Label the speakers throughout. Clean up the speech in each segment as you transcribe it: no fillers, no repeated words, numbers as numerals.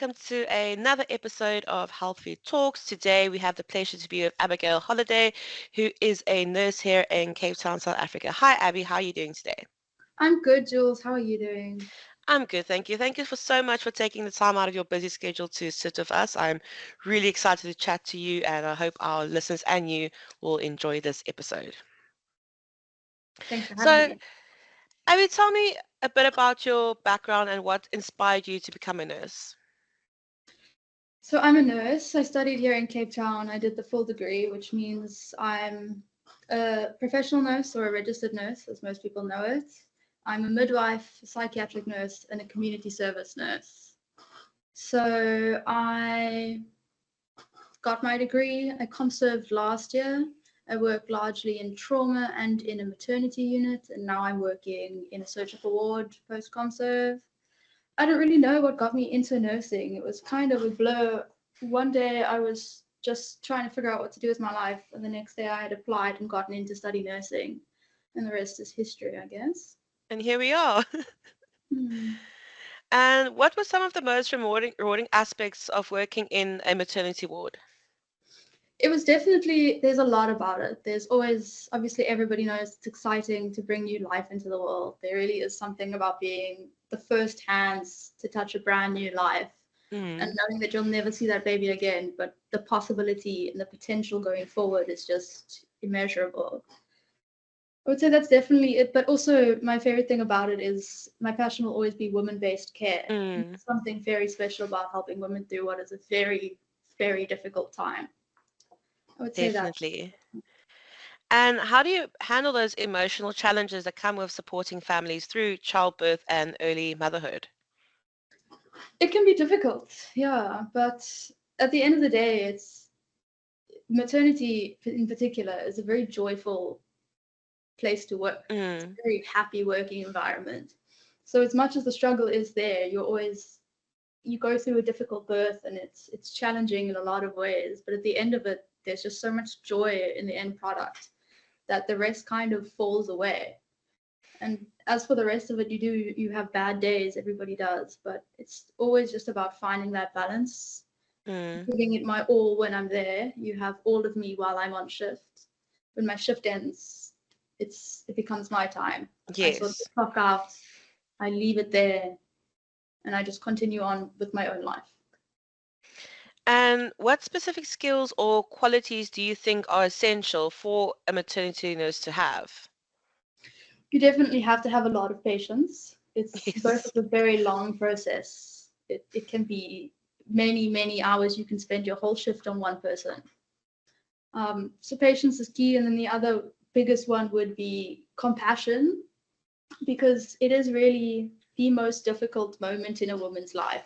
Speaker 1: welcome to another episode of HealthETalks. Today we have the pleasure to be with Abigail Holliday, who is a nurse here in Cape Town, South Africa. Hi, Abby. How are you doing today?
Speaker 2: I'm good, Jules. How are you doing?
Speaker 1: I'm good, thank you. Thank you for so much for taking the time out of your busy schedule to sit with us. I'm really excited to chat to you, and I hope our listeners and you will enjoy this episode.
Speaker 2: Thanks for having
Speaker 1: So,
Speaker 2: me.
Speaker 1: Abby, tell me a bit about your background and what inspired you to become a nurse.
Speaker 2: So, I'm a nurse. I studied here in Cape Town. I did the full degree, which means I'm a professional nurse or a registered nurse, as most people know it. I'm a midwife, a psychiatric nurse, and a community service nurse. So, I got my degree. I conserved last year. I worked largely in trauma and in a maternity unit, and now I'm working in a surgical ward post conserve. I don't really know what got me into nursing. It was kind of a blur. One day I was just trying to figure out what to do with my life, and the next day I had applied and gotten in to study nursing, and the rest is history, I guess.
Speaker 1: And here we are.
Speaker 2: Hmm.
Speaker 1: And what were some of the most rewarding aspects of working in a maternity ward?
Speaker 2: It was definitely, there's a lot about it. There's always, obviously, everybody knows it's exciting to bring new life into the world. There really is something about being the first hands to touch a brand new life and
Speaker 1: Mm,
Speaker 2: knowing that you'll never see that baby again, but the possibility and the potential going forward is just immeasurable. I would say that's definitely it, but also my favorite thing about it is my passion will always be women-based care.
Speaker 1: mm,
Speaker 2: There's something very special about helping women through what is a very, very difficult time. I would say that.
Speaker 1: definitely. And how do you handle those emotional challenges that come with supporting families through childbirth and early motherhood?
Speaker 2: It can be difficult, yeah, but at the end of the day, it's maternity in particular is a very joyful place to work. It's
Speaker 1: Mm,
Speaker 2: a very happy working environment. So as much as the struggle is there, you go through a difficult birth and it's challenging in a lot of ways, but at the end of it, there's just so much joy in the end product that the rest kind of falls away. And as for the rest of it, you have bad days, everybody does, but it's always just about finding that balance,
Speaker 1: mm,
Speaker 2: giving it my all when I'm there. You have all of me while I'm on shift. When my shift ends, it becomes my time. I sort of
Speaker 1: yes.
Speaker 2: clock out, I leave it there, and I just continue on with my own life.
Speaker 1: And what specific skills or qualities do you think are essential for a maternity nurse to have?
Speaker 2: You definitely have to have a lot of patience. It's both
Speaker 1: Yes.
Speaker 2: a very long process. It can be many, many hours you can spend your whole shift on one person. So patience is key. And then the other biggest one would be compassion, because it is really the most difficult moment in a woman's life.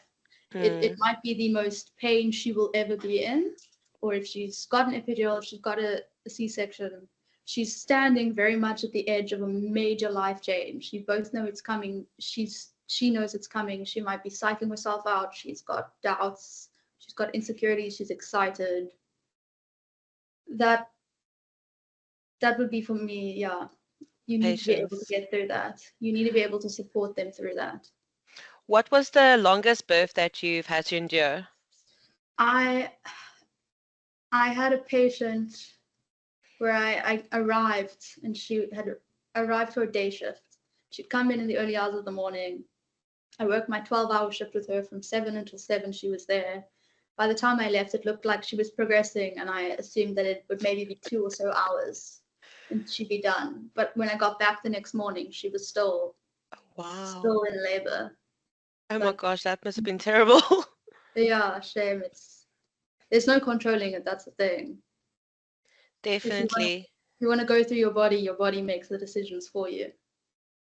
Speaker 2: It
Speaker 1: Mm,
Speaker 2: might be the most pain she will ever be in, or if she's got an epidural, if she's got a C-section, she's standing very much at the edge of a major life change. You both know it's coming. She knows it's coming. She might be psyching herself out. She's got doubts. She's got insecurities. She's excited. That that would be for me. Yeah, you need to be able to
Speaker 1: patience.
Speaker 2: get through that. You need to be able to support them through that.
Speaker 1: What was the longest birth that you've had to endure?
Speaker 2: I I had a patient where I arrived and she had arrived for a day shift. She'd come in the early hours of the morning. I worked my 12-hour shift with her from 7 until 7. She was there. By the time I left, it looked like she was progressing, and I assumed that it would maybe be 2 or so hours and she'd be done. But when I got back the next morning, she was still
Speaker 1: Wow.
Speaker 2: in labor.
Speaker 1: Oh my
Speaker 2: But
Speaker 1: gosh, that must have been terrible.
Speaker 2: yeah, shame. There's no controlling it. That's the thing. If you want to
Speaker 1: Definitely.
Speaker 2: if you want to go through your body makes the decisions for you.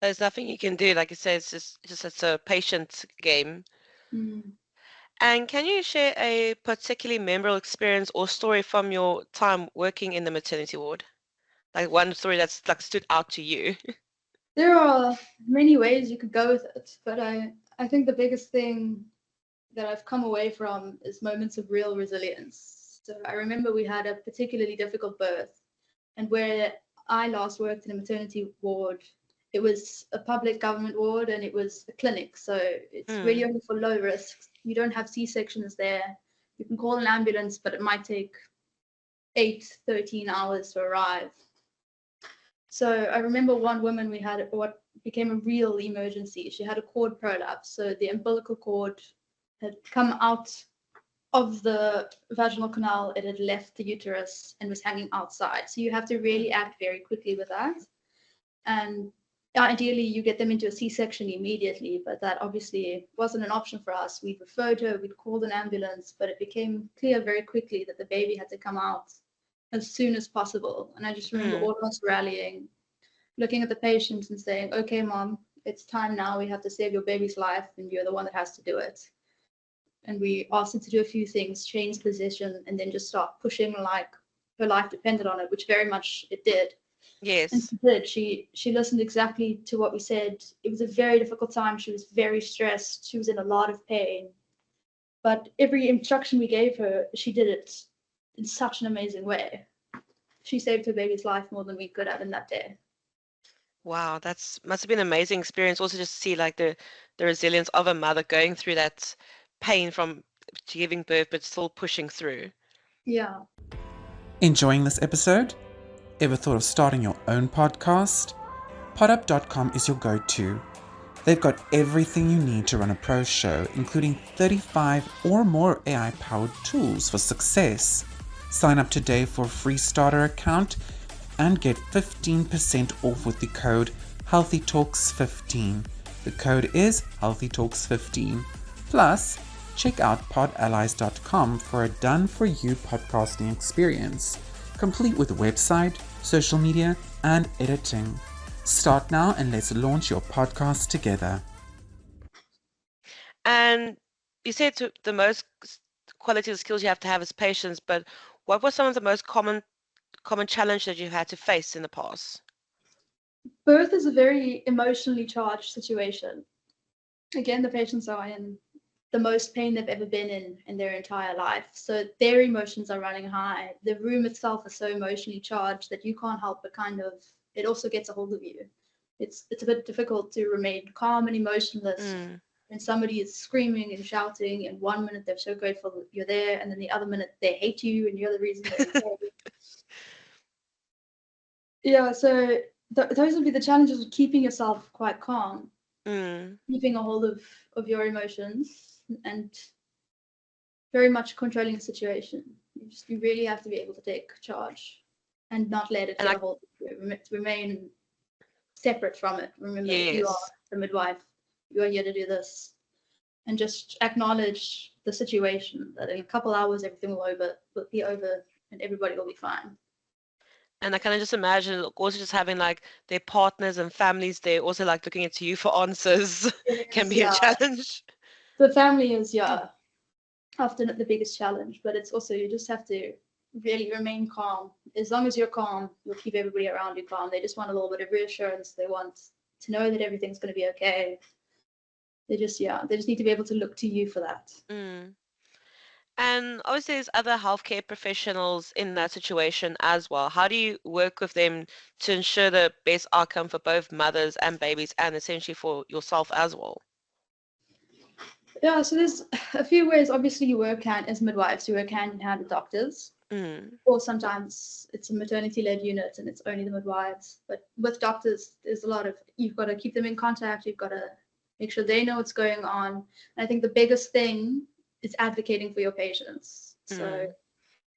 Speaker 1: There's nothing you can do. Like you said, it's a patient game.
Speaker 2: Mm.
Speaker 1: And can you share a particularly memorable experience or story from your time working in the maternity ward? Like one story that's like stood out to you.
Speaker 2: There are many ways you could go with it, but I think the biggest thing that I've come away from is moments of real resilience. So I remember we had a particularly difficult birth, and where I last worked in a maternity ward, it was a public government ward and it was a clinic, so it's really
Speaker 1: Mm,
Speaker 2: only for low risk You don't have C-sections there. You can call an ambulance, but it might take 13 hours to arrive. So I remember one woman, we had what became a real emergency. She had a cord prolapse. So the umbilical cord had come out of the vaginal canal, it had left the uterus and was hanging outside. So you have to really act very quickly with that. And ideally, you get them into a C-section immediately, but that obviously wasn't an option for us. We referred her, we'd called an ambulance, but it became clear very quickly that the baby had to come out as soon as possible. And I just remember all of us rallying, looking at the patients and saying, okay, mom, it's time now. We have to save your baby's life, and you're the one that has to do it. And we asked her to do a few things, change position, and then just start pushing like her life depended on it, which very much it did. And
Speaker 1: Yes.
Speaker 2: she did. She listened exactly to what we said. It was a very difficult time. She was very stressed. She was in a lot of pain. But every instruction we gave her, she did it in such an amazing way. She saved her baby's life more than we could have in that day.
Speaker 1: Wow, that's must have been an amazing experience. Also, just to see like the resilience of a mother going through that pain from giving birth, but still pushing through.
Speaker 2: Yeah.
Speaker 3: Enjoying this episode? Ever thought of starting your own podcast? Podup.com is your go-to. They've got everything you need to run a pro show, including 35 or more AI-powered tools for success. Sign up today for a free starter account and get 15% off with the code HealthETalks15. The code is HealthETalks15. Plus, check out podallies.com for a done-for-you podcasting experience, complete with website, social media, and editing. Start now and let's launch your podcast together.
Speaker 1: And you said the most quality of skills you have to have is patience, but what was some of the most common challenge that you had to face in the past?
Speaker 2: Birth is a very emotionally charged situation. Again, the patients are in the most pain they've ever been in their entire life. So their emotions are running high. The room itself is so emotionally charged that you can't help but kind of, it also gets a hold of you. It's a bit difficult to remain calm and emotionless when somebody is screaming and shouting, and 1 minute they're so grateful that you're there, and then the other minute they hate you and you're the reason they're there. Yeah, so those would be the challenges of keeping yourself quite calm, keeping a hold of your emotions, and very much controlling the situation. You really have to be able to take charge and not let it
Speaker 1: And
Speaker 2: get
Speaker 1: I,
Speaker 2: a hold of you. Remain separate from it. Remember, you are
Speaker 1: yes.
Speaker 2: the midwife. You are here to do this, and just acknowledge the situation. That in a couple hours, everything will be over, and everybody will be fine.
Speaker 1: And I kind of just imagine also just having like their partners and families there also like looking at you for answers can be a
Speaker 2: Yeah,
Speaker 1: challenge.
Speaker 2: the family is often the biggest challenge, but it's also you just have to really remain calm. As long as you're calm, you'll keep everybody around you calm. They just want a little bit of reassurance. They want to know that everything's going to be okay. They just need to be able to look to you for that.
Speaker 1: And obviously, there's other healthcare professionals in that situation as well. How do you work with them to ensure the best outcome for both mothers and babies and essentially for yourself as well?
Speaker 2: Yeah, so there's a few ways. Obviously, you work as midwives, you work hand in hand with doctors, or sometimes it's a maternity-led unit and it's only the midwives. But with doctors, there's a lot of, you've got to keep them in contact, you've got to make sure they know what's going on. And I think the biggest thing is advocating for your patients. So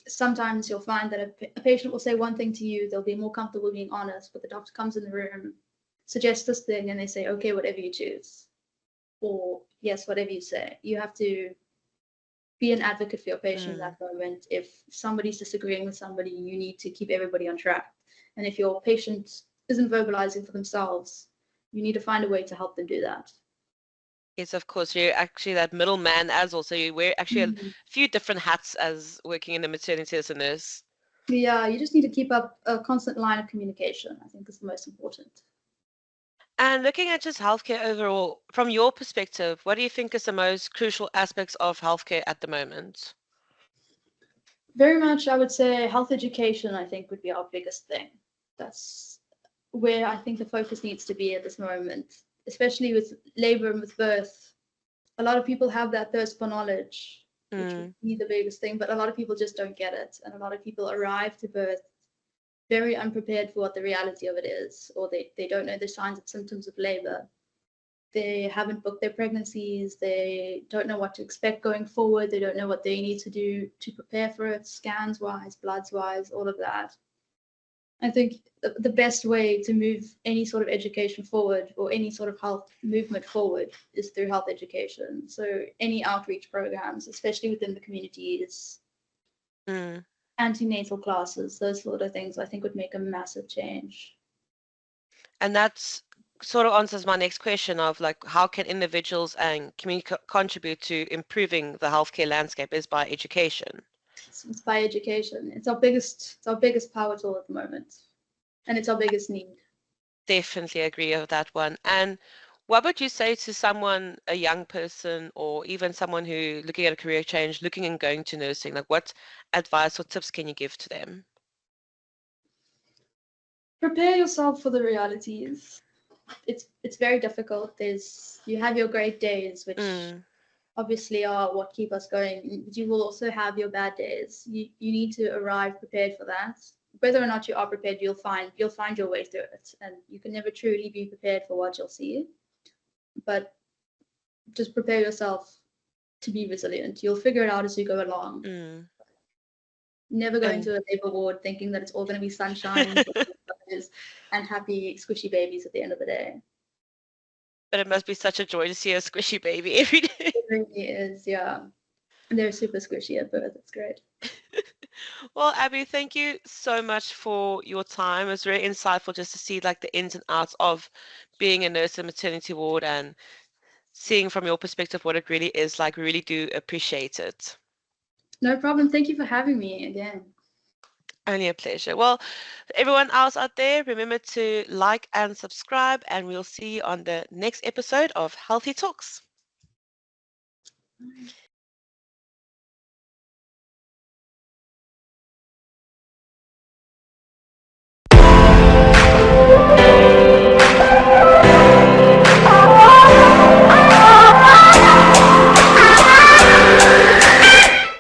Speaker 2: sometimes you'll find that a patient will say one thing to you, they'll be more comfortable being honest, but the doctor comes in the room, suggests this thing, and they say, okay, whatever you choose. Or yes, whatever you say. You have to be an advocate for your patient in that moment. If somebody's disagreeing with somebody, you need to keep everybody on track. And if your patient isn't verbalizing for themselves, you need to find a way to help them do that.
Speaker 1: Yes, of course. You're actually that middleman as well. So you wear actually a few different hats as working in the maternity as a nurse.
Speaker 2: Yeah, you just need to keep up a constant line of communication, I think is the most important.
Speaker 1: And looking at just healthcare overall, from your perspective, what do you think is the most crucial aspects of healthcare at the moment?
Speaker 2: Very much, I would say health education, I think, would be our biggest thing. That's where I think the focus needs to be at this moment, especially with labor and with birth. a lot of people have that thirst for knowledge, which would
Speaker 1: Mm.
Speaker 2: be the biggest thing, but a lot of people just don't get it. And a lot of people arrive to birth very unprepared for what the reality of it is, or they don't know the signs and symptoms of labor. They haven't booked their pregnancies. They don't know what to expect going forward. They don't know what they need to do to prepare for it, scans wise, bloods wise, all of that. I think the best way to move any sort of education forward or any sort of health movement forward is through health education. So any outreach programs, especially within the communities,
Speaker 1: Mm.
Speaker 2: antenatal classes, those sort of things, I think would make a massive change.
Speaker 1: And that's sort of answers my next question of like how can individuals and community contribute to improving the healthcare landscape is by education.
Speaker 2: It's by education. It's our biggest power tool at the moment, and it's our biggest need.
Speaker 1: Definitely agree with that one. And what would you say to someone, a young person, or even someone who looking at a career change, looking and going to nursing? Like, what advice or tips can you give to them?
Speaker 2: Prepare yourself for the realities. It's very difficult. You have your great days, which
Speaker 1: Mm.
Speaker 2: obviously are what keep us going. But you will also have your bad days. You need to arrive prepared for that. Whether or not you are prepared, you'll find your way through it, and you can never truly be prepared for what you'll see. But just prepare yourself to be resilient. You'll figure it out as you go along.
Speaker 1: Mm.
Speaker 2: Never go
Speaker 1: And
Speaker 2: into a labor ward thinking that it's all going to be sunshine and happy, squishy babies at the end of the day.
Speaker 1: but it must be such a joy to see a squishy baby every day.
Speaker 2: It really is, yeah. And they're super squishy at birth. It's great.
Speaker 1: Well, Abby, thank you so much for your time. It was very insightful just to see like the ins and outs of being a nurse in maternity ward and seeing from your perspective what it really is like. We really do appreciate it.
Speaker 2: No problem. Thank you for having me again.
Speaker 1: Only a pleasure. Well, everyone else out there, remember to like and subscribe, and we'll see you on the next episode of Healthy Talks.